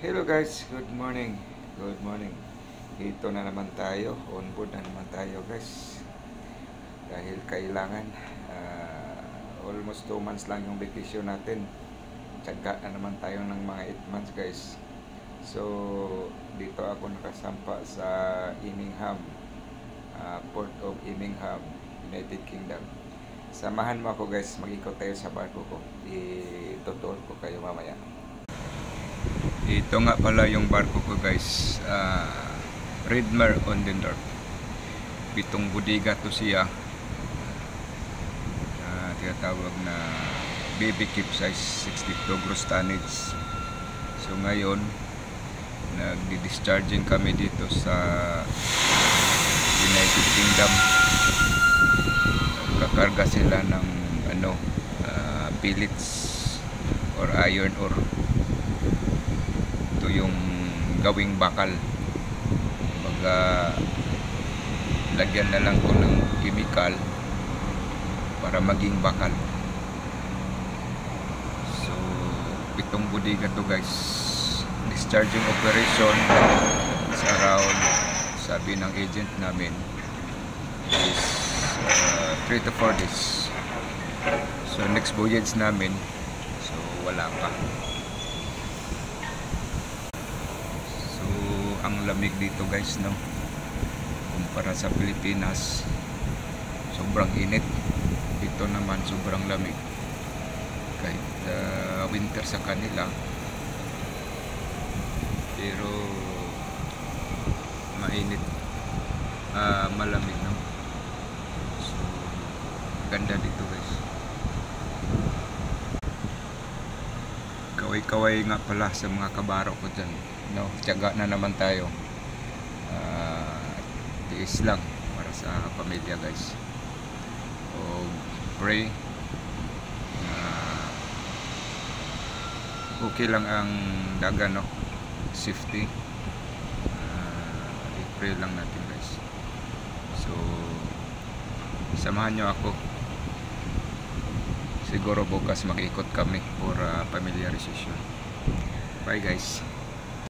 Hello guys, good morning. Good morning. Ito na naman tayo, on board na naman tayo guys. Dahil kailangan almost 2 months lang yung vacation natin. Tsaga na naman tayo ng mga 8 months guys. So, dito ako nakasampa sa Immingham, Port of Immingham, United Kingdom. Samahan mo ako guys, mag-ikot tayo sa barko ko. Ituturo ko kayo mamaya. Ito nga pala yung barko ko guys, Redmer on the North. 7 budiga to siya, tinatawag na baby capesize, 62 gross tonnage. So ngayon nagdi-discharging kami dito sa United Kingdom. Kakarga sila ng pellets or iron ore. Ito yung gawing bakal. Baga lagyan na lang ko ng chemical para maging bakal. So 7 budiga to guys. Discharging operation is around, sabi ng agent namin, is 3 to 4 days. So next voyage namin, so wala pa. Ang lamig dito guys, no, kumpara sa Pilipinas sobrang init. Dito naman sobrang lamig, kahit winter sa kanila, pero mainit, malamig, no. So ganda dito guys. Kaway-kaway nga pala sa mga kabaro ko dyan, no. Tiyaga na naman tayo, tiis lang para sa pamilya guys. O pray okay lang ang dagat, no, safety. I-pray lang natin guys. So samahan nyo ako, siguro bukas mag-ikot kami for familiarization. Bye guys.